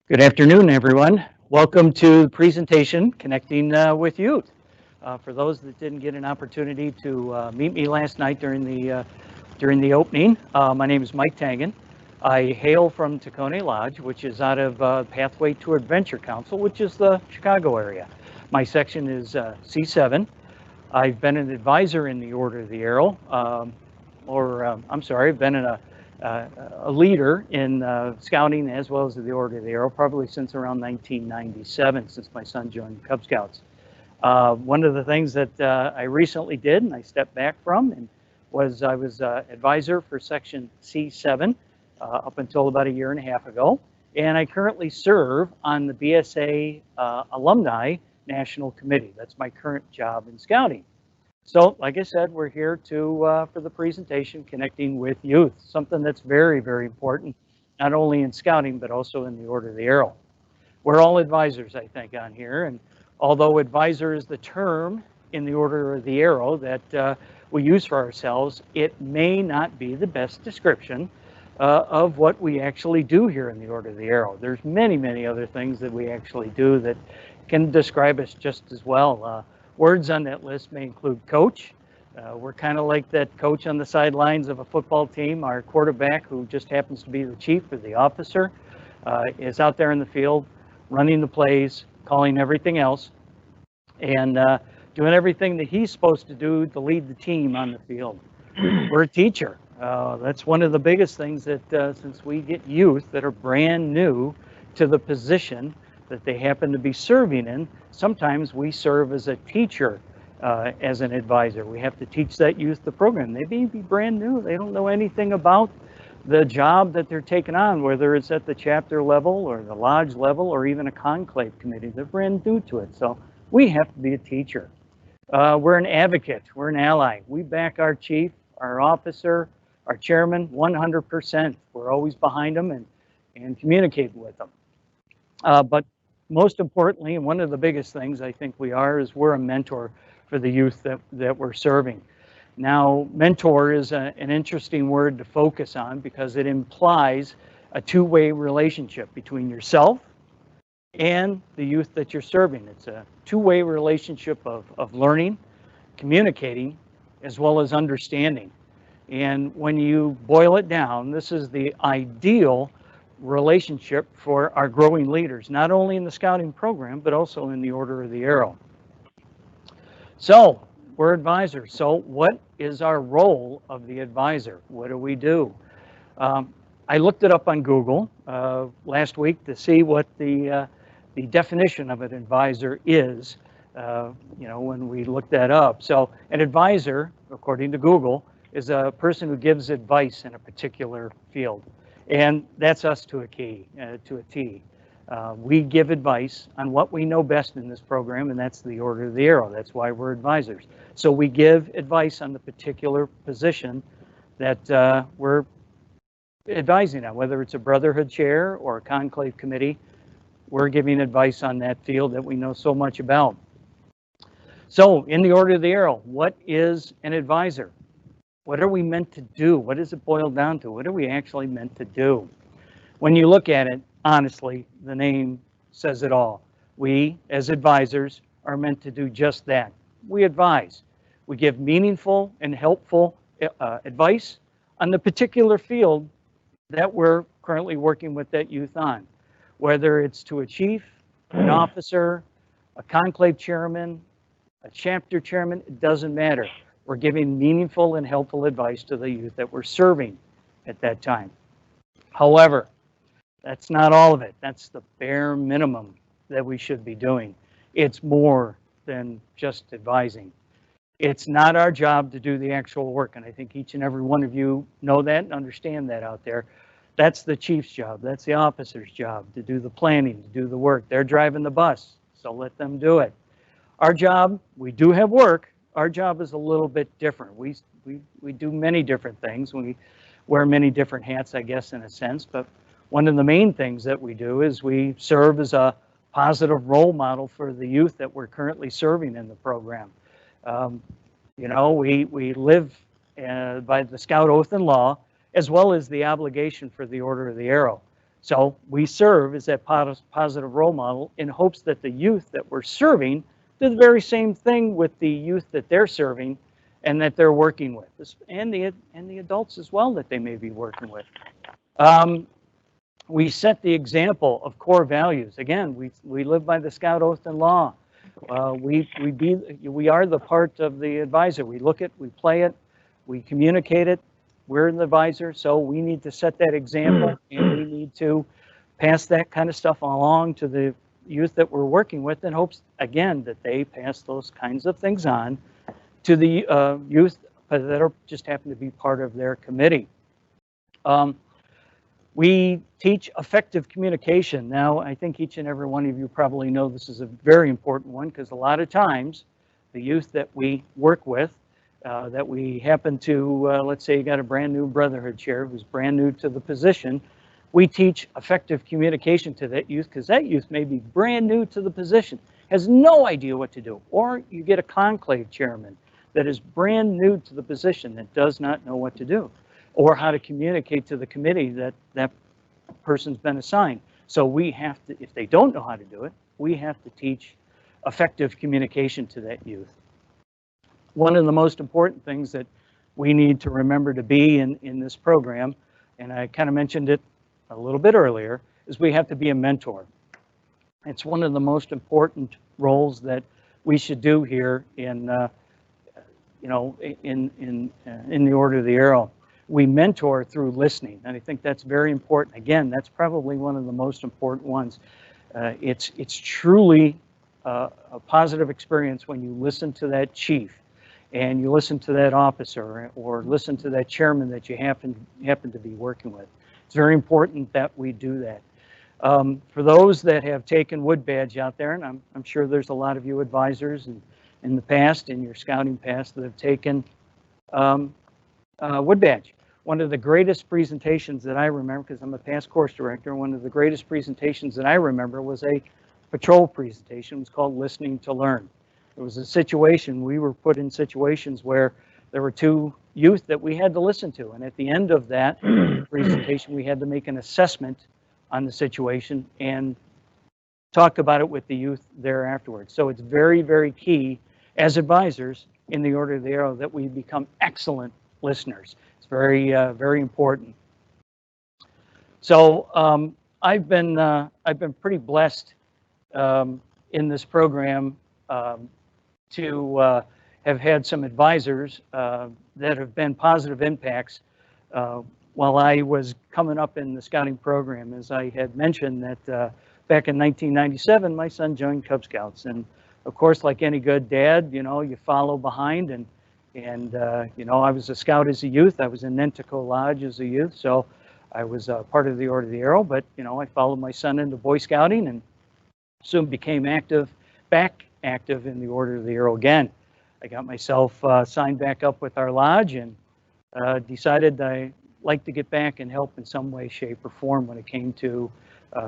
Good afternoon, everyone. Welcome to the presentation, Connecting with Youth. For those that didn't get an opportunity to meet me last night during the opening, my name is Mike Tangen. I hail from Tacony Lodge, which is out of Pathway to Adventure Council, which is the Chicago area. My section is C7. I've been an advisor in the Order of the Arrow, I've been a leader in scouting as well as the Order of the Arrow, probably since around 1997, since my son joined the Cub Scouts. One of the things that I recently did, and I stepped back from, and I was advisor for Section C7 up until about a year and a half ago. And I currently serve on the BSA Alumni National Committee. That's my current job in scouting. So, like I said, we're here for the presentation, Connecting with Youth, something that's very, very important, not only in scouting, but also in the Order of the Arrow. We're all advisors, I think, on here, and although advisor is the term in the Order of the Arrow that we use for ourselves, it may not be the best description of what we actually do here in the Order of the Arrow. There's many, many other things that we actually do that can describe us just as well. Words on that list may include coach. We're kind of like that coach on the sidelines of a football team. Our quarterback, who just happens to be the chief or the officer, is out there in the field running the plays, calling everything else, and doing everything that he's supposed to do to lead the team on the field. We're a teacher. That's one of the biggest things that since we get youth that are brand new to the position that they happen to be serving in, sometimes we serve as a teacher, as an advisor. We have to teach that youth the program. They may be brand new. They don't know anything about the job that they're taking on, whether it's at the chapter level or the lodge level or even a conclave committee. They're brand new to it. So we have to be a teacher. We're an advocate. We're an ally. We back our chief, our officer, our chairman 100%. We're always behind them and communicating with them. But most importantly, and one of the biggest things I think we are, is we're a mentor for the youth that we're serving. Now, mentor is an interesting word to focus on because it implies a two-way relationship between yourself and the youth that you're serving. It's a two-way relationship of learning, communicating, as well as understanding. And when you boil it down, this is the ideal relationship for our growing leaders, not only in the scouting program, but also in the Order of the Arrow. So we're advisors. So what is our role of the advisor? What do we do? I looked it up on Google last week to see what the definition of an advisor is, when we looked that up. So an advisor, according to Google, is a person who gives advice in a particular field. And that's us to a T. We give advice on what we know best in this program, and that's the Order of the Arrow. That's why we're advisors. So we give advice on the particular position that we're advising on, whether it's a brotherhood chair or a conclave committee. We're giving advice on that field that we know so much about. So in the Order of the Arrow, what is an advisor? What are we meant to do? What does it boil down to? What are we actually meant to do? When you look at it, honestly, the name says it all. We, as advisors, are meant to do just that. We advise. We give meaningful and helpful advice on the particular field that we're currently working with that youth on, whether it's to a chief, an officer, a conclave chairman, a chapter chairman, it doesn't matter. We're giving meaningful and helpful advice to the youth that we're serving at that time. However, that's not all of it. That's the bare minimum that we should be doing. It's more than just advising. It's not our job to do the actual work, and I think each and every one of you know that and understand that out there. That's the chief's job. That's the officer's job, to do the planning, to do the work. They're driving the bus, so let them do it. Our job, we do have work. Our job is a little bit different. We do many different things. We wear many different hats, I guess, in a sense. But one of the main things that we do is we serve as a positive role model for the youth that we're currently serving in the program. We live by the Scout Oath and Law, as well as the obligation for the Order of the Arrow. So we serve as that positive role model in hopes that the youth that we're serving do the very same thing with the youth that they're serving and that they're working with, and the adults as well that they may be working with. We set the example of core values. Again, we live by the Scout Oath and Law. We are the part of the advisor. We look it, we play it, we communicate it. We're the advisor, so we need to set that example, and we need to pass that kind of stuff along to the youth that we're working with in hopes, again, that they pass those kinds of things on to the youth that are just happen to be part of their committee. We teach effective communication. Now, I think each and every one of you probably know this is a very important one, because a lot of times the youth that we work with, that we happen to, let's say you got a brand new brotherhood chair who's brand new to the position, we teach effective communication to that youth, because that youth may be brand new to the position, has no idea what to do. Or you get a conclave chairman that is brand new to the position that does not know what to do, or how to communicate to the committee that that person's been assigned. So we have to, if they don't know how to do it, we have to teach effective communication to that youth. One of the most important things that we need to remember to be in this program, and I kind of mentioned it a little bit earlier, is we have to be a mentor. It's one of the most important roles that we should do here in the Order of the Arrow. We mentor through listening, and I think that's very important. Again, that's probably one of the most important ones. It's truly a positive experience when you listen to that chief, and you listen to that officer, or listen to that chairman that you happen to be working with. It's very important that we do that. For those that have taken Wood Badge out there, and I'm sure there's a lot of you advisors in the past, in your scouting past, that have taken Wood Badge. One of the greatest presentations that I remember, because I'm a past course director, one of the greatest presentations that I remember was a patrol presentation. It was called Listening to Learn. It was a situation, we were put in situations where there were two youth that we had to listen to, and at the end of that presentation we had to make an assessment on the situation and talk about it with the youth there afterwards. So it's very, very key as advisors in the Order of the Arrow that we become excellent listeners. It's very, very important. So I've been pretty blessed in this program to have had some advisors that have been positive impacts while I was coming up in the scouting program. As I had mentioned, that back in 1997, my son joined Cub Scouts, and of course, like any good dad, you follow behind, and I was a scout as a youth. I was in Nanticoke Lodge as a youth, so I was part of the Order of the Arrow, but I followed my son into Boy Scouting and soon became back active in the Order of the Arrow again. I got myself signed back up with our lodge, and decided I'd like to get back and help in some way, shape, or form when it came to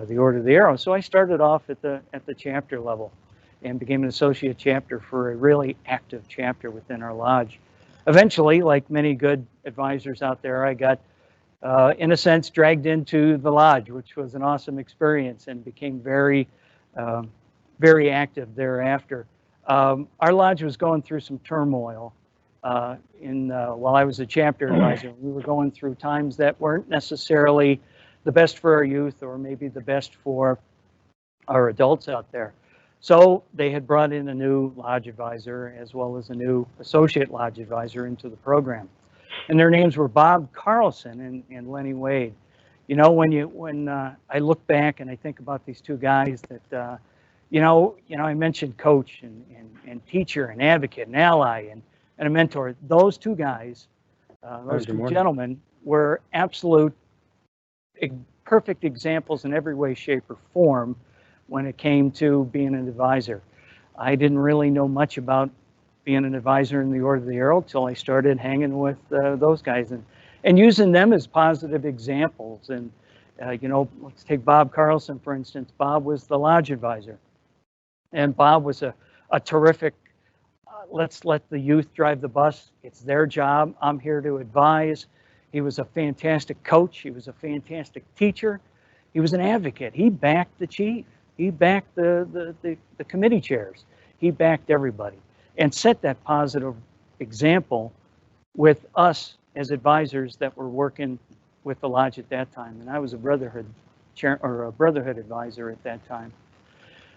the Order of the Arrow. So I started off at the chapter level and became an associate chapter for a really active chapter within our lodge. Eventually, like many good advisors out there, I got, in a sense, dragged into the lodge, which was an awesome experience, and became very, very active thereafter. Our lodge was going through some turmoil while I was a chapter advisor. We were going through times that weren't necessarily the best for our youth, or maybe the best for our adults out there. So they had brought in a new lodge advisor as well as a new associate lodge advisor into the program. And their names were Bob Carlson and Lenny Wade. When I look back and I think about these two guys that, I mentioned coach and teacher and advocate and ally and a mentor. Those two guys, those two gentlemen, were absolute perfect examples in every way, shape, or form when it came to being an advisor. I didn't really know much about being an advisor in the Order of the Arrow till I started hanging with those guys and using them as positive examples. And let's take Bob Carlson, for instance. Bob was the lodge advisor, and Bob was a terrific, let's let the youth drive the bus. It's their job. I'm here to advise. He was a fantastic coach. He was a fantastic teacher. He was an advocate. He backed the chief. He backed the committee chairs. He backed everybody and set that positive example with us as advisors that were working with the lodge at that time. And I was a brotherhood chair or a brotherhood advisor at that time.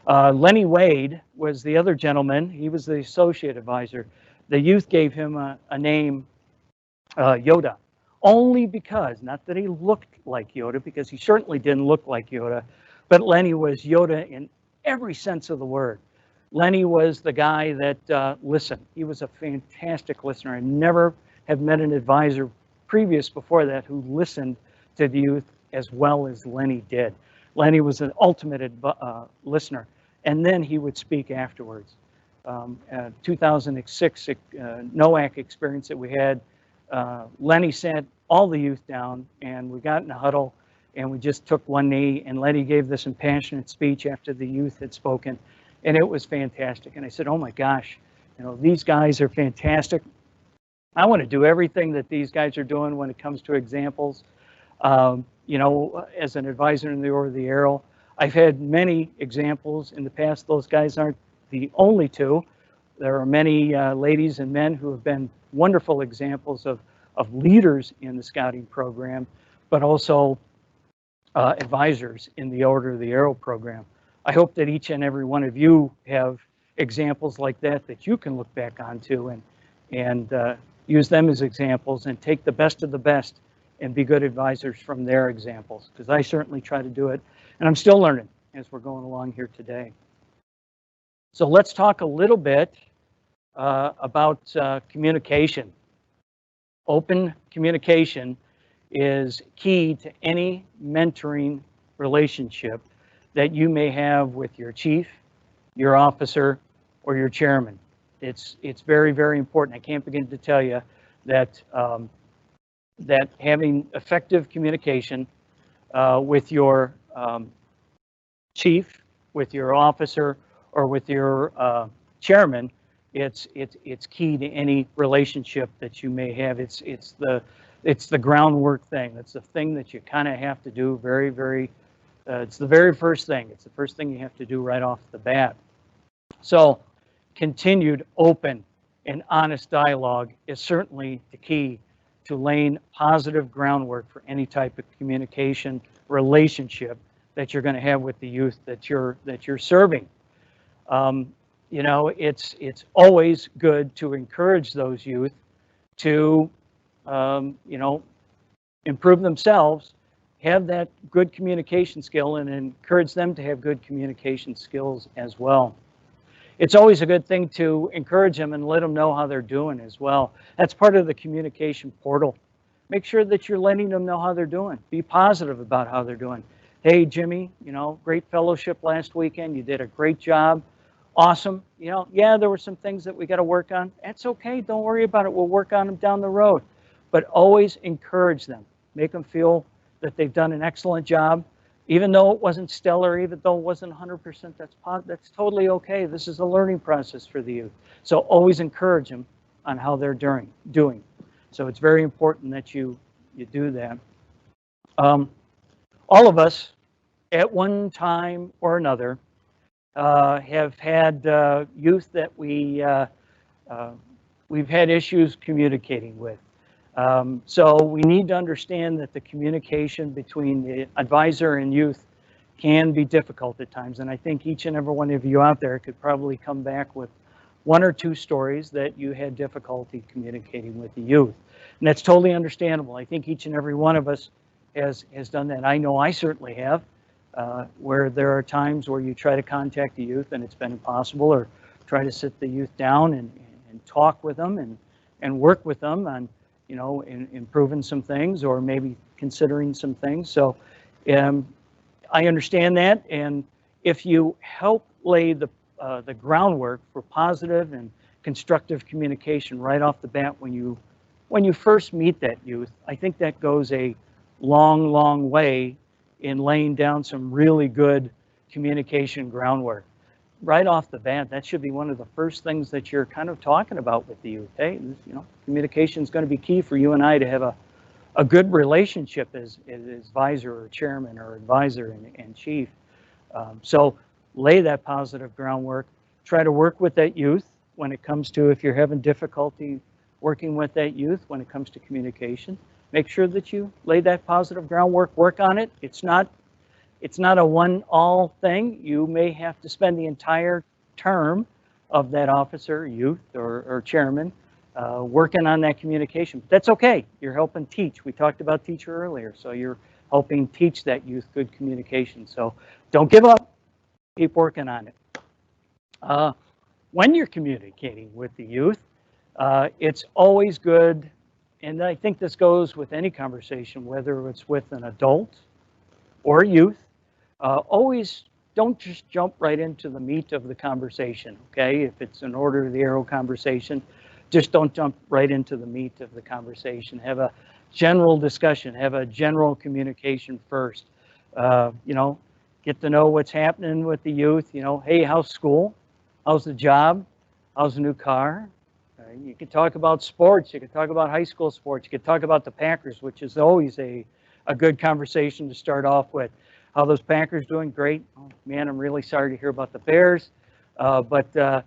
Lenny Wade was the other gentleman. He was the associate advisor. The youth gave him a name, Yoda, only because, not that he looked like Yoda, because he certainly didn't look like Yoda, but Lenny was Yoda in every sense of the word. Lenny was the guy that listened. He was a fantastic listener. I never have met an advisor previous before that who listened to the youth as well as Lenny did. Lenny was an ultimate listener, and then he would speak afterwards. 2006 NOAC experience that we had, Lenny sat all the youth down, and we got in a huddle, and we just took one knee, and Lenny gave this impassioned speech after the youth had spoken, and it was fantastic. And I said, oh my gosh, you know, these guys are fantastic. I want to do everything that these guys are doing when it comes to examples. You know, as an advisor in the Order of the Arrow, I've had many examples in the past. Those guys aren't the only two. There are many ladies and men who have been wonderful examples of leaders in the scouting program, but also advisors in the Order of the Arrow program. I hope that each and every one of you have examples like that that you can look back onto and use them as examples and take the best of the best and be good advisors from their examples, because I certainly try to do it, and I'm still learning as we're going along here today. So let's talk a little bit about communication. Open communication is key to any mentoring relationship that you may have with your chief, your officer, or your chairman. It's very, very important. I can't begin to tell you that that having effective communication with your chief, with your officer, or with your chairman, it's key to any relationship that you may have. It's the groundwork thing. It's the thing that you kind of have to do it's the very first thing. It's the first thing you have to do right off the bat. So continued open and honest dialogue is certainly the key to laying positive groundwork for any type of communication relationship that you're going to have with the youth that you're serving. You know, it's always good to encourage those youth to you know, improve themselves, have that good communication skill, and encourage them to have good communication skills as well. It's always a good thing to encourage them and let them know how they're doing as well. That's part of the communication portal. Make sure that you're letting them know how they're doing. Be positive about how they're doing. Hey, Jimmy, you know, great fellowship last weekend. You did a great job. Awesome. You know, yeah, there were some things that we got to work on. That's okay. Don't worry about it. We'll work on them down the road. But always encourage them. Make them feel that they've done an excellent job. Even though it wasn't stellar, even though it wasn't 100%, that's totally okay. This is a learning process for the youth. So always encourage them on how they're doing. So it's very important that you do that. All of us, at one time or another, have had youth that we've had issues communicating with. So we need to understand that the communication between the advisor and youth can be difficult at times. And I think each and every one of you out there could probably come back with one or two stories that you had difficulty communicating with the youth. And that's totally understandable. I think each and every one of us has done that. I know I certainly have, where there are times where you try to contact the youth and it's been impossible, or try to sit the youth down and talk with them and work with them on, you know, improving some things or maybe considering some things. So I understand that, and if you help lay the groundwork for positive and constructive communication right off the bat when you first meet that youth, I think that goes a long, long way in laying down some really good communication groundwork. Right off the bat, that should be one of the first things that you're kind of talking about with the youth. Hey, you know, communication is going to be key for you and I to have a good relationship as advisor or chairman or advisor and chief. So lay that positive groundwork. Try to work with that youth when it comes to, if you're having difficulty working with that youth when it comes to communication. Make sure that you lay that positive groundwork, work on it. It's not a one-all thing. You may have to spend the entire term of that officer, youth, or chairman working on that communication. But that's okay. You're helping teach. We talked about teacher earlier, so you're helping teach that youth good communication. So don't give up. Keep working on it. When you're communicating with the youth, it's always good, and I think this goes with any conversation, whether it's with an adult or youth, always don't just jump right into the meat of the conversation, okay? If it's an order of the arrow conversation, just don't jump right into the meat of the conversation. Have a general discussion, have a general communication first. You know, get to know what's happening with the youth. You know, hey, how's school? How's the job? How's the new car? You can talk about sports. You can talk about high school sports. You can talk about the Packers, which is always a good conversation to start off with. How those Packers doing? Great. Oh, man, I'm really sorry to hear about the Bears. But how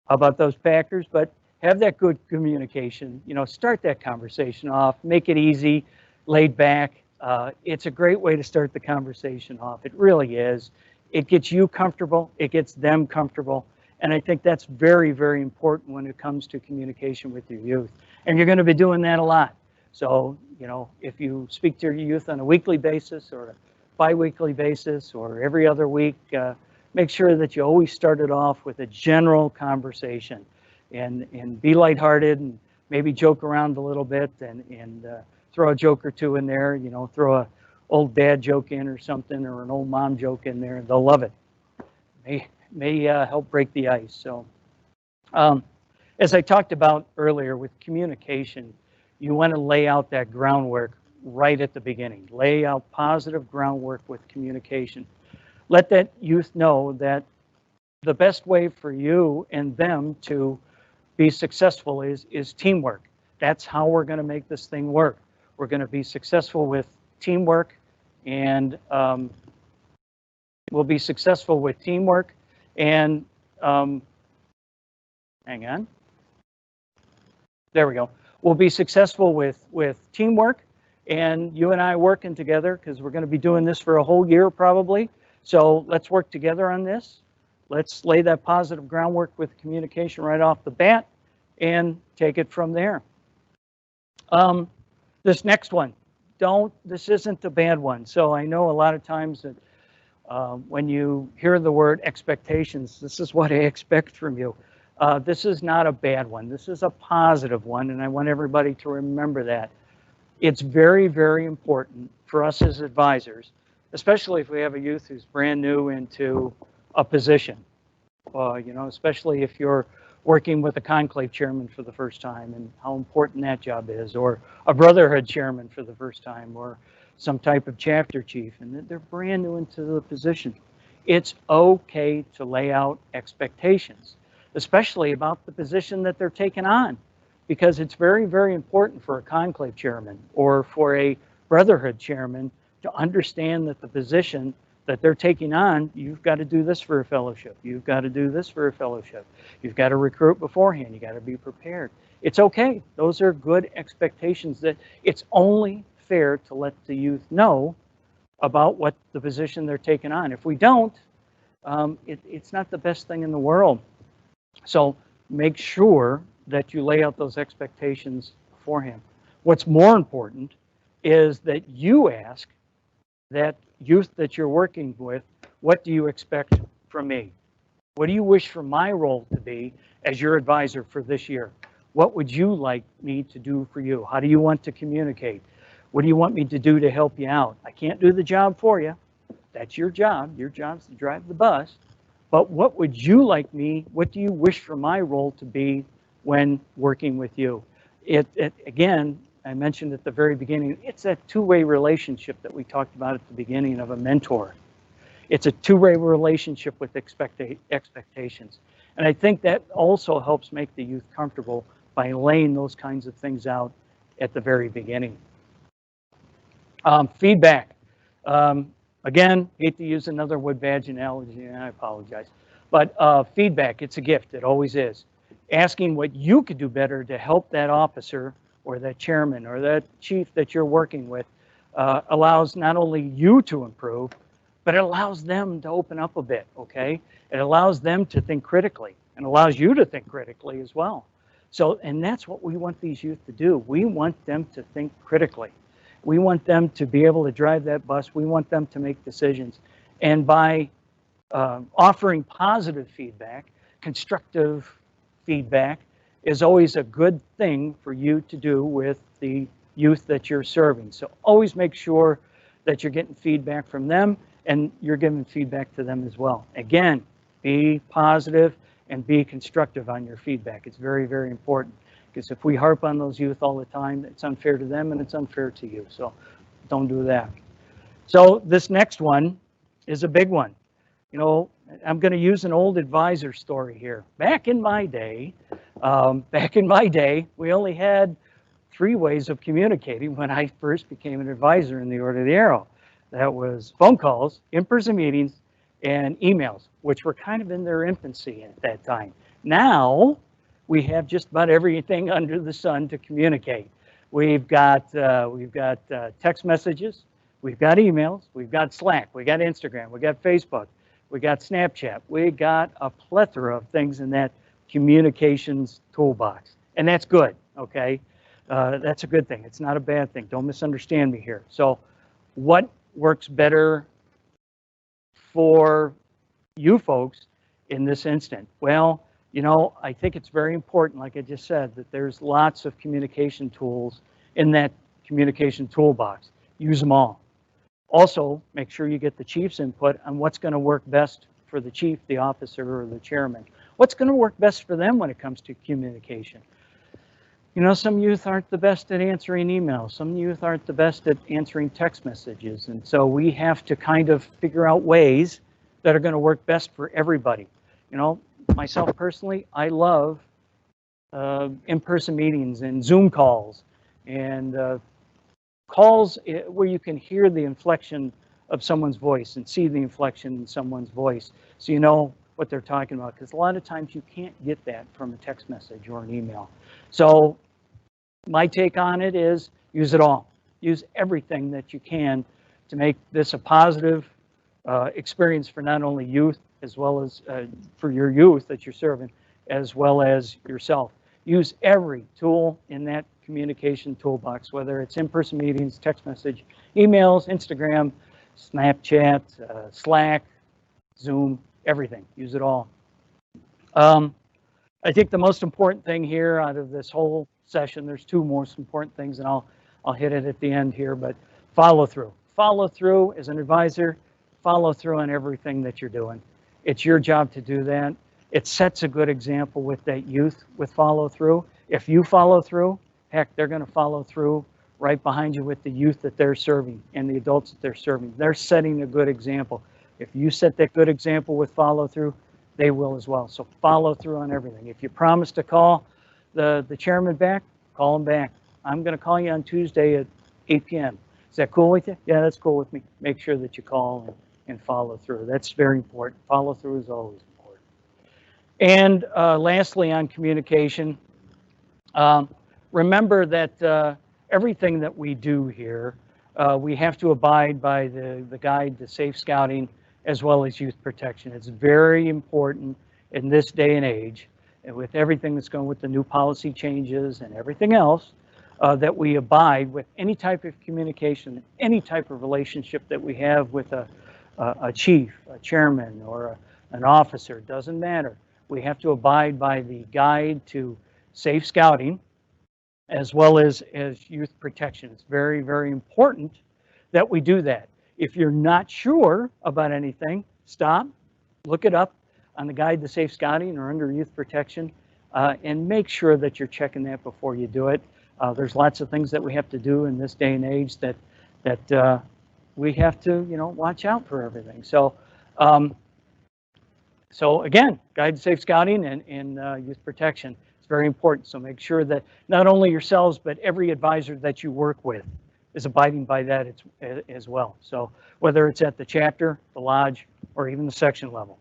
about those Packers? But have that good communication. You know, start that conversation off. Make it easy, laid back. It's a great way to start the conversation off. It really is. It gets you comfortable. It gets them comfortable. And I think that's very, very important when it comes to communication with your youth. And you're going to be doing that a lot. So, you know, if you speak to your youth on a weekly basis or a bi-weekly basis or every other week, make sure that you always start it off with a general conversation and be lighthearted and maybe joke around a little bit and throw a joke or two in there, you know, throw a old dad joke in or something or an old mom joke in there. They'll love it. May help break the ice. So as I talked about earlier with communication, you want to lay out that groundwork right at the beginning. Lay out positive groundwork with communication. Let that youth know that the best way for you and them to be successful is teamwork. That's how we're going to make this thing work. We're going to be successful with teamwork, and we'll be successful with teamwork and hang on. There we go. We'll be successful with teamwork and you and I working together, because we're going to be doing this for a whole year probably. So let's work together on this. Let's lay that positive groundwork with communication right off the bat and take it from there. This next one, this isn't a bad one. So I know a lot of times that when you hear the word expectations, this is what I expect from you. This is not a bad one. This is a positive one, and I want everybody to remember that. It's very, very important for us as advisors, especially if we have a youth who's brand new into a position. You know, especially if you're working with a conclave chairman for the first time and how important that job is, or a brotherhood chairman for the first time, or some type of chapter chief, and they're brand new into the position. It's okay to lay out expectations, especially about the position that they're taking on, because it's very, very important for a conclave chairman or for a brotherhood chairman to understand that the position that they're taking on, you've got to do this for a fellowship. You've got to do this for a fellowship. You've got to recruit beforehand. You got to be prepared. It's okay. Those are good expectations that it's only fair to let the youth know about what the position they're taking on. If we don't, it's not the best thing in the world. So make sure that you lay out those expectations beforehand. What's more important is that you ask that youth that you're working with, what do you expect from me? What do you wish for my role to be as your advisor for this year? What would you like me to do for you? How do you want to communicate? What do you want me to do to help you out? I can't do the job for you. That's your job. Your job's to drive the bus. But what would you like me, what do you wish for my role to be when working with you? Again, I mentioned at the very beginning, it's a two-way relationship that we talked about at the beginning of a mentor. It's a two-way relationship with expectations. And I think that also helps make the youth comfortable by laying those kinds of things out at the very beginning. Feedback. Again, hate to use another wood badge analogy, and I apologize. But feedback, it's a gift. It always is. Asking what you could do better to help that officer or that chairman or that chief that you're working with allows not only you to improve, but it allows them to open up a bit, okay? It allows them to think critically and allows you to think critically as well. So, and that's what we want these youth to do. We want them to think critically. We want them to be able to drive that bus. We want them to make decisions. And by offering positive feedback, constructive feedback is always a good thing for you to do with the youth that you're serving. So always make sure that you're getting feedback from them and you're giving feedback to them as well. Again, be positive and be constructive on your feedback. It's very, very important. Because if we harp on those youth all the time, it's unfair to them and it's unfair to you. So don't do that. So this next one is a big one. You know, I'm going to use an old advisor story here. Back in my day, we only had 3 ways of communicating when I first became an advisor in the Order of the Arrow. That was phone calls, in-person meetings, and emails, which were kind of in their infancy at that time. Now, we have just about everything under the sun to communicate. We've got text messages, we've got emails, we've got Slack, we got Instagram, we got Facebook, we got Snapchat. We got a plethora of things in that communications toolbox, and that's good. Okay, that's a good thing. It's not a bad thing. Don't misunderstand me here. So, what works better for you folks in this instant? Well, you know, I think it's very important, like I just said, that there's lots of communication tools in that communication toolbox. Use them all. Also, make sure you get the chief's input on what's going to work best for the chief, the officer, or the chairman. What's going to work best for them when it comes to communication? You know, some youth aren't the best at answering emails. Some youth aren't the best at answering text messages. And so we have to kind of figure out ways that are going to work best for everybody. You know, myself personally, I love in-person meetings and Zoom calls and calls where you can hear the inflection of someone's voice and see the inflection in someone's voice so you know what they're talking about, because a lot of times you can't get that from a text message or an email. So my take on it is use it all. Use everything that you can to make this a positive experience for not only youth as well as for your youth that you're serving, as well as yourself. Use every tool in that communication toolbox, whether it's in-person meetings, text message, emails, Instagram, Snapchat, Slack, Zoom, everything. Use it all. I think the most important thing here out of this whole session, there's 2 most important things, and I'll hit it at the end here, but follow through. Follow through as an advisor. Follow through on everything that you're doing. It's your job to do that. It sets a good example with that youth with follow through. If you follow through, heck, they're going to follow through right behind you with the youth that they're serving and the adults that they're serving. They're setting a good example. If you set that good example with follow through, they will as well. So follow through on everything. If you promise to call the chairman back, call him back. I'm going to call you on Tuesday at 8 p.m. Is that cool with you? Yeah, that's cool with me. Make sure that you call and follow through. That's very important. Follow through is always important. And lastly, on communication, remember that everything that we do here, we have to abide by the guide to safe scouting as well as youth protection. It's very important in this day and age, and with everything that's going with the new policy changes and everything else, that we abide with any type of communication, any type of relationship that we have with a chief, a chairman, or an officer. Doesn't matter. We have to abide by the guide to safe scouting as well as youth protection. It's very, very important that we do that. If you're not sure about anything, stop, look it up on the guide to safe scouting or under youth protection, and make sure that you're checking that before you do it. There's lots of things that we have to do in this day and age that we have to, watch out for everything. So, so again, guide to safe scouting and youth protection. It's very important. So make sure that not only yourselves, but every advisor that you work with is abiding by that as well. So whether it's at the chapter, the lodge, or even the section level,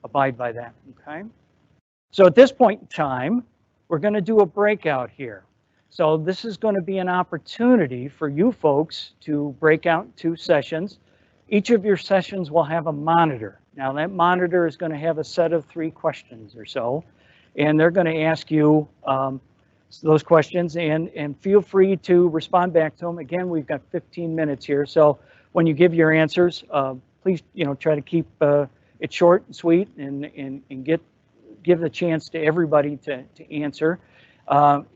abide by that, okay? So at this point in time, we're going to do a breakout here. So this is going to be an opportunity for you folks to break out 2 sessions. Each of your sessions will have a monitor. Now that monitor is going to have a set of 3 questions or so, and they're going to ask you those questions, and feel free to respond back to them. Again, we've got 15 minutes here, so when you give your answers, please try to keep it short and sweet, and give the chance to everybody to answer.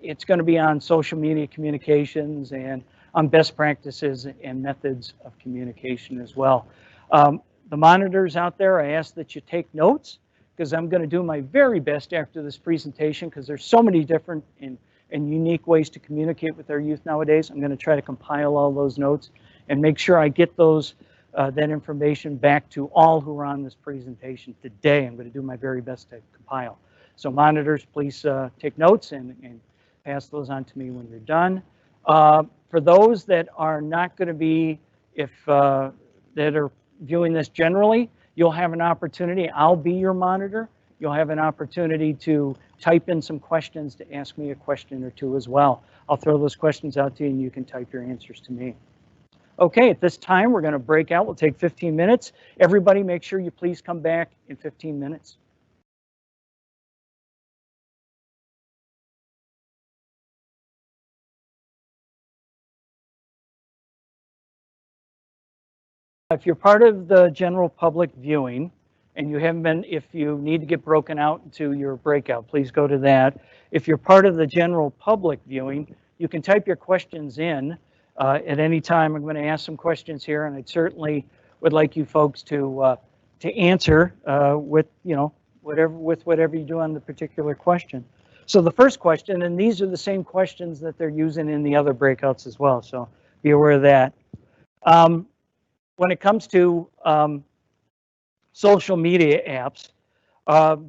It's going to be on social media communications and on best practices and methods of communication as well. The monitors out there, I ask that you take notes, because I'm going to do my very best after this presentation, because there's so many different and unique ways to communicate with our youth nowadays. I'm going to try to compile all those notes and make sure I get those that information back to all who are on this presentation today. I'm going to do my very best to compile. So monitors, please take notes and pass those on to me when you're done. For those that are not going to be, that are viewing this generally, you'll have an opportunity. I'll be your monitor. You'll have an opportunity to type in some questions, to ask me a question or 2 as well. I'll throw those questions out to you, and you can type your answers to me. Okay, at this time, we're going to break out. We'll take 15 minutes. Everybody, make sure you please come back in 15 minutes. If you're part of the general public viewing, and you haven't been, if you need to get broken out into your breakout, please go to that. If you're part of the general public viewing, you can type your questions in at any time. I'm going to ask some questions here, and I certainly would like you folks to answer with whatever you do on the particular question. So the first question, and these are the same questions that they're using in the other breakouts as well, so be aware of that. When it comes to social media apps,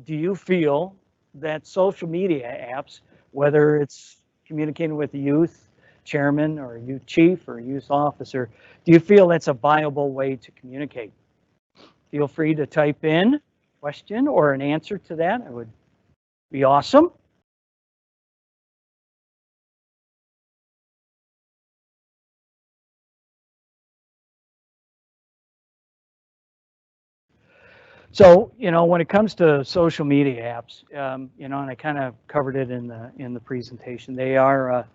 do you feel that social media apps, whether it's communicating with the youth chairman or a youth chief or a youth officer, do you feel that's a viable way to communicate? Feel free to type in a question or an answer to that. It would be awesome. So, when it comes to social media apps, and I kind of covered it in the presentation, they are a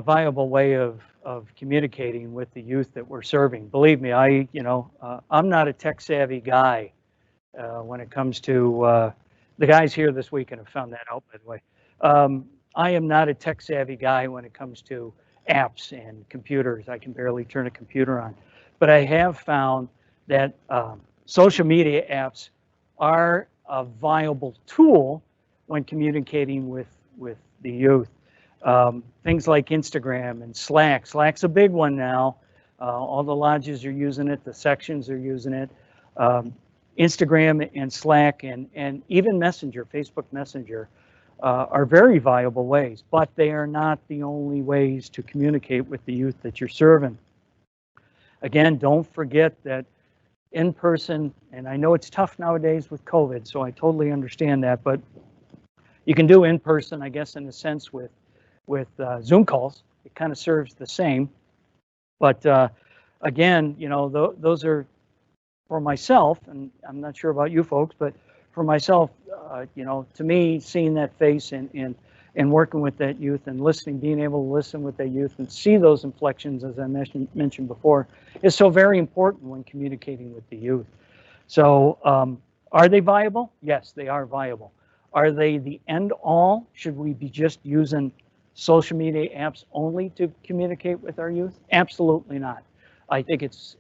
viable way of communicating with the youth that we're serving. Believe me, I'm not a tech savvy guy when it comes to the guys here this weekend have found that out, by the way. I am not a tech savvy guy when it comes to apps and computers. I can barely turn a computer on, but I have found that social media apps are a viable tool when communicating with the youth. Things like Instagram and Slack. Slack's a big one now. All the lodges are using it. The sections are using it. Instagram and Slack and even Messenger, Facebook Messenger, are very viable ways, but they are not the only ways to communicate with the youth that you're serving. Again, don't forget that in person, and I know it's tough nowadays with COVID, so I totally understand that, but you can do in person, I guess, in a sense with Zoom calls. It kind of serves the same, but again, those are for myself, and I'm not sure about you folks, but for myself, to me, seeing that face and working with that youth and listening, being able to listen with that youth and see those inflections, as I mentioned before, is so very important when communicating with the youth. So are they viable? Yes, they are viable. Are they the end all? Should we be just using social media apps only to communicate with our youth? Absolutely not. I think it's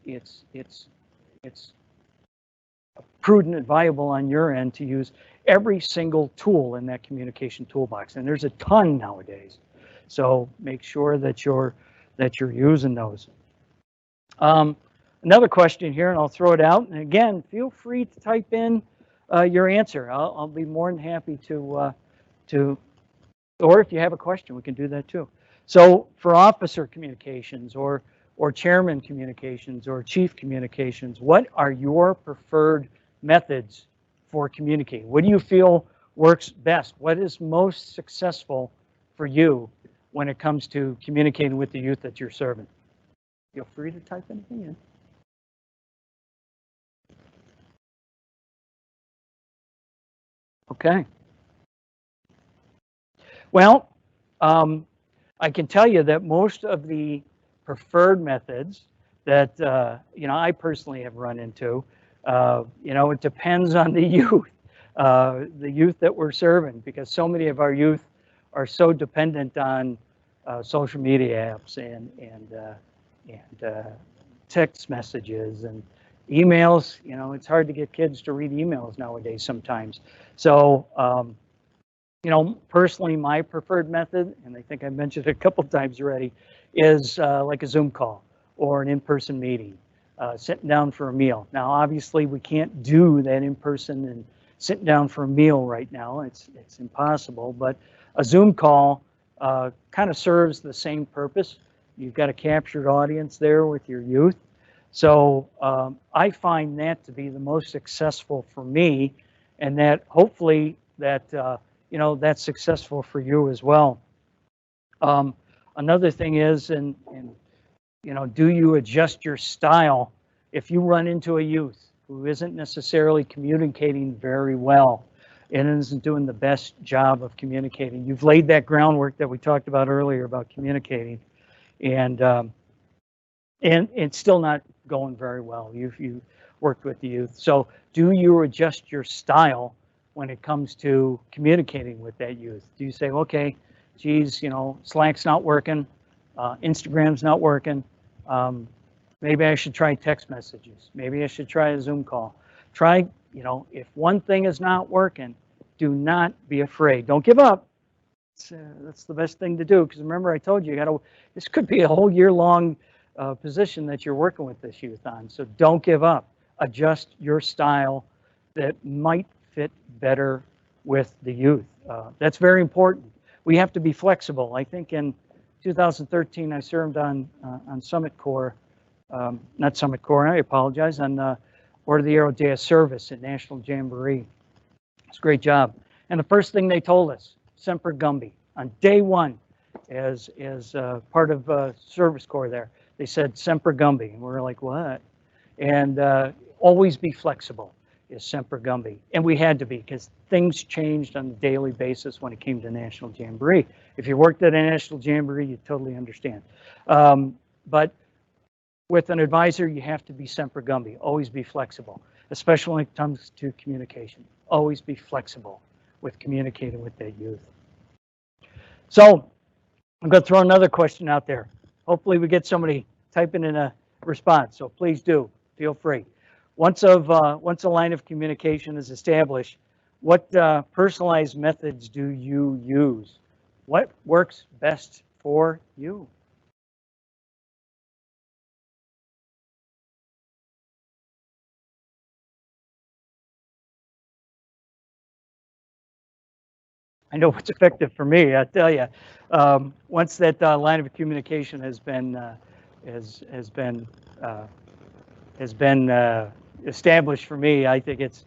prudent and viable on your end to use every single tool in that communication toolbox, and there's a ton nowadays. So make sure that you're using those. Another question here, and I'll throw it out. And again, feel free to type in your answer. I'll be more than happy to, or if you have a question, we can do that too. So for officer communications or chairman communications or chief communications, what are your preferred methods for communicating? What do you feel works best? What is most successful for you when it comes to communicating with the youth that you're serving? Feel free to type anything in. Okay. Well, I can tell you that most of the preferred methods that I personally have run into, it depends on the youth that we're serving, because so many of our youth are so dependent on social media apps and text messages and emails. It's hard to get kids to read emails nowadays sometimes. So personally, my preferred method, and I think I mentioned it a couple times already, is like a Zoom call or an in-person meeting, sitting down for a meal. Now, obviously, we can't do that in person and sitting down for a meal right now. It's impossible, but a Zoom call kind of serves the same purpose. You've got a captured audience there with your youth. So I find that to be the most successful for me, and that hopefully that that's successful for you as well. Another thing is, and do you adjust your style if you run into a youth who isn't necessarily communicating very well and isn't doing the best job of communicating? You've laid that groundwork that we talked about earlier about communicating, and it's still not going very well. You've worked with the youth, so do you adjust your style when it comes to communicating with that youth? Do you say, okay, geez, Slack's not working, Instagram's not working, maybe I should try text messages, maybe I should try a Zoom call. Try, if one thing is not working, do not be afraid. Don't give up. That's the best thing to do, because remember, I told you, this could be a whole year-long position that you're working with this youth on, so don't give up. Adjust your style that might fit better with the youth. That's very important. We have to be flexible. I think in 2013, I served on Summit Corps, not Summit Corps, I apologize, on Order of the Arrow Day of Service at National Jamboree. It's a great job. And the first thing they told us, Semper Gumby, on day one, as part of Service Corps there, they said Semper Gumby, and we're like, what? And always be flexible is Semper Gumby. And we had to be, because things changed on a daily basis when it came to National Jamboree. If you worked at a National Jamboree, you totally understand. But with an advisor, you have to be Semper Gumby. Always be flexible, especially when it comes to communication. Always be flexible with communicating with that youth. So I'm going to throw another question out there. Hopefully we get somebody typing in a response, so please do, feel free. Once a line of communication is established, what personalized methods do you use? What works best for you? I know what's effective for me. I tell you, once that line of communication has been established for me, I think it's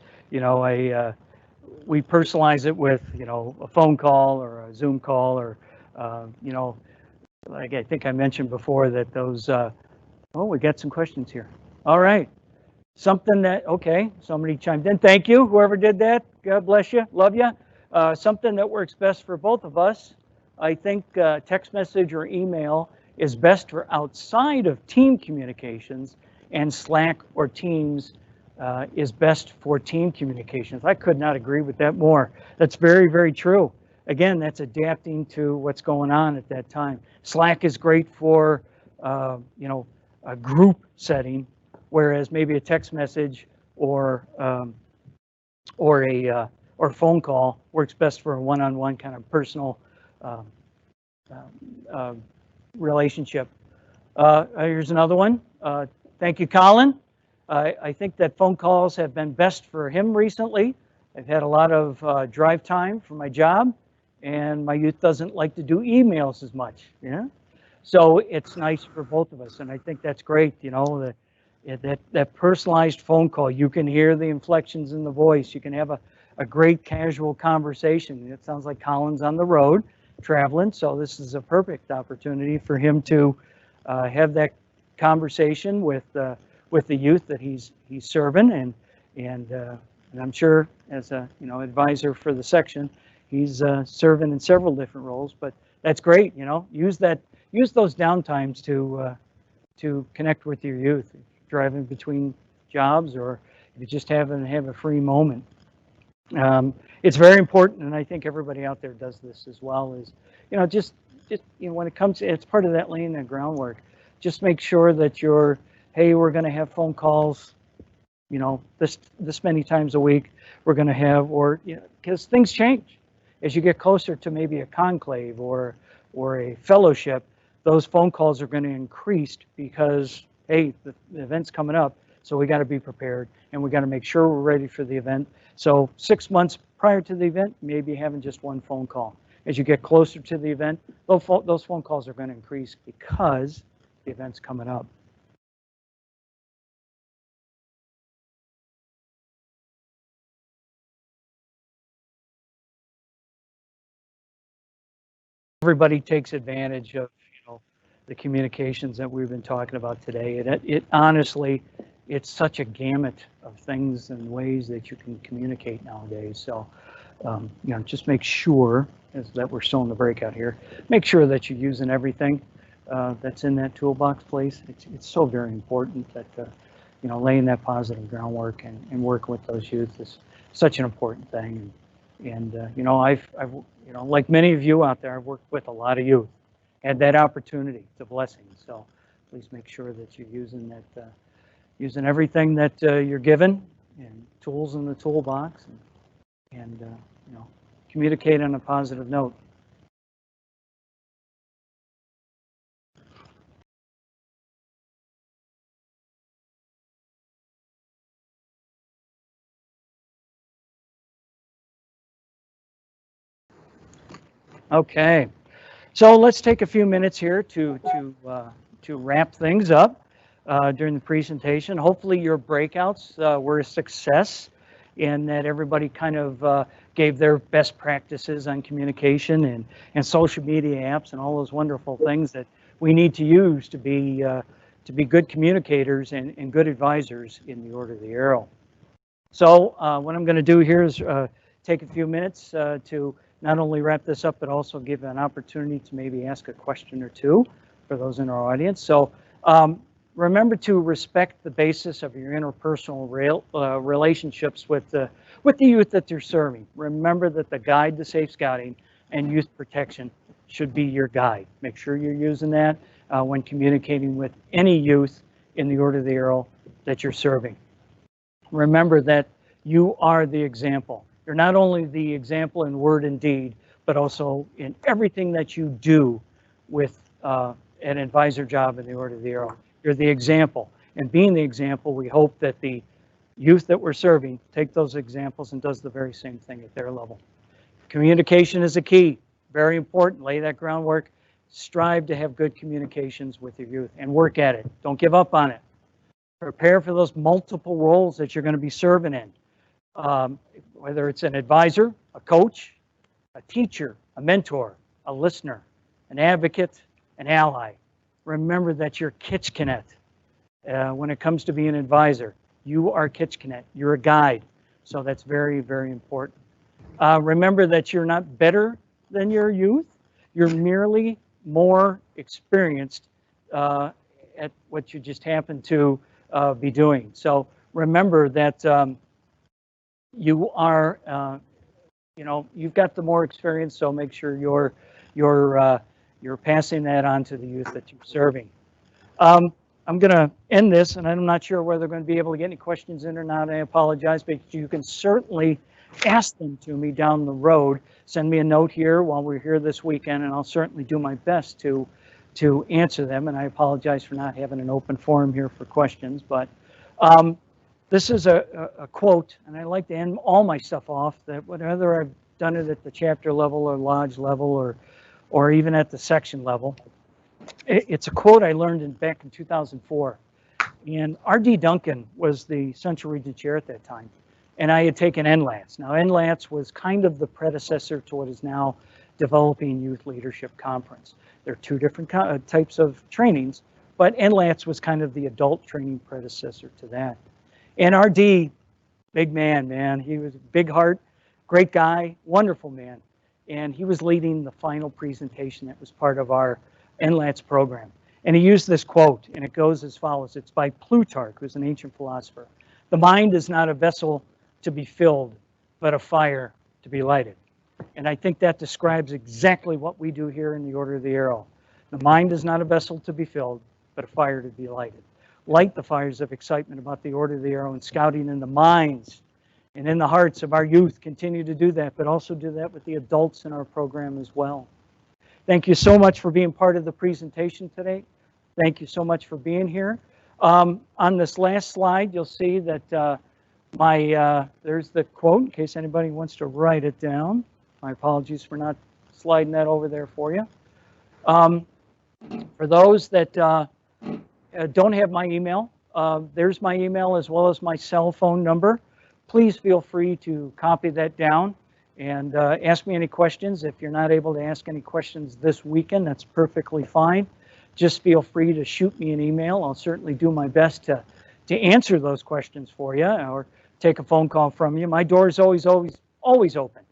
we personalize it with a phone call or a Zoom call, or like I think I mentioned before that those. Oh, we got some questions here. All right, something that somebody chimed in. Thank you, whoever did that. God bless you. Love you. Something that works best for both of us, I think text message or email is best for outside of team communications, and Slack or Teams is best for team communications. I could not agree with that more. That's very, very true. Again, that's adapting to what's going on at that time. Slack is great for a group setting, whereas maybe a text message or a phone call works best for a one-on-one kind of personal relationship. Here's another one. Thank you, Colin. I think that phone calls have been best for him recently. I've had a lot of drive time for my job, and my youth doesn't like to do emails as much. Yeah. So it's nice for both of us, and I think that's great. You know, that personalized phone call, you can hear the inflections in the voice. You can have a great casual conversation. It sounds like Colin's on the road traveling, so this is a perfect opportunity for him to have that conversation with the youth that he's serving, and I'm sure as a advisor for the section, he's serving in several different roles. But that's great. You know, use those downtimes to connect with your youth, driving between jobs, or if you just have a free moment. It's very important, and I think everybody out there does this as well. Is just when it comes, it's part of that laying the groundwork. Just make sure that hey, we're going to have phone calls, this many times a week. We're going to have, or because things change as you get closer to maybe a conclave or a fellowship. Those phone calls are going to increase because, hey, the event's coming up, so we got to be prepared, and we got to make sure we're ready for the event. So 6 months prior to the event, maybe having just one phone call. As you get closer to the event, those phone calls are going to increase because the event's coming up. Everybody takes advantage of the communications that we've been talking about today. It honestly, it's such a gamut of things and ways that you can communicate nowadays. So just make sure that we're still in the breakout here. Make sure that you're using everything that's in that toolbox, please. It's so very important that laying that positive groundwork and working with those youth is such an important thing. And I've like many of you out there, I've worked with a lot of youth, had that opportunity. It's a blessing. So please make sure that you're using that, using everything that you're given, and tools in the toolbox, and communicate on a positive note. Okay, so let's take a few minutes here to wrap things up during the presentation. Hopefully your breakouts were a success, and that everybody kind of gave their best practices on communication and social media apps and all those wonderful things that we need to use to be good communicators and good advisors in the Order of the Arrow. So what I'm going to do here is take a few minutes to not only wrap this up, but also give an opportunity to maybe ask a question or two for those in our audience. So remember to respect the basis of your interpersonal relationships with the youth that you're serving. Remember that the guide to safe scouting and youth protection should be your guide. Make sure you're using that when communicating with any youth in the Order of the Arrow that you're serving. Remember that you are the example. You're not only the example in word and deed, but also in everything that you do with an advisor job in the Order of the Arrow. You're the example. And being the example, we hope that the youth that we're serving take those examples and does the very same thing at their level. Communication is a key. Very important. Lay that groundwork. Strive to have good communications with your youth and work at it. Don't give up on it. Prepare for those multiple roles that you're going to be serving in. Whether it's an advisor, a coach, a teacher, a mentor, a listener, an advocate, an ally. Remember that you're Kitchkanet. When it comes to being an advisor, you are Kitchkanet. You're a guide. So that's very, very important. Remember that you're not better than your youth. You're merely more experienced at what you just happen to be doing. So remember that you are, you've got the more experience. So make sure you're passing that on to the youth that you're serving. I'm going to end this, and I'm not sure whether I'm going to be able to get any questions in or not. I apologize, but you can certainly ask them to me down the road. Send me a note here while we're here this weekend, and I'll certainly do my best to answer them. And I apologize for not having an open forum here for questions, but this is a quote, and I like to end all my stuff off that whether I've done it at the chapter level or lodge level or even at the section level. It's a quote I learned back in 2004. And R.D. Duncan was the Central Region Chair at that time. And I had taken NLATS. Now, NLATS was kind of the predecessor to what is now Developing Youth Leadership Conference. There are two different types of trainings, but NLATS was kind of the adult training predecessor to that. And R.D., big man. He was a big heart, great guy, wonderful man. And he was leading the final presentation that was part of our NLATS program. And he used this quote, and it goes as follows. It's by Plutarch, who's an ancient philosopher. The mind is not a vessel to be filled, but a fire to be lighted. And I think that describes exactly what we do here in the Order of the Arrow. The mind is not a vessel to be filled, but a fire to be lighted. Light the fires of excitement about the Order of the Arrow and scouting in the minds and in the hearts of our youth. Continue to do that, but also do that with the adults in our program as well. Thank you so much for being part of the presentation today. Thank you so much for being here. On this last slide, you'll see that there's the quote, in case anybody wants to write it down. My apologies for not sliding that over there for you. For those that don't have my email, there's my email as well as my cell phone number. Please feel free to copy that down and ask me any questions. If you're not able to ask any questions this weekend, that's perfectly fine. Just feel free to shoot me an email. I'll certainly do my best to answer those questions for you or take a phone call from you. My door is always open.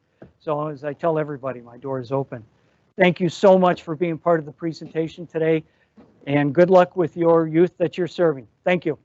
So as I tell everybody, my door is open. Thank you so much for being part of the presentation today, and good luck with your youth that you're serving. Thank you.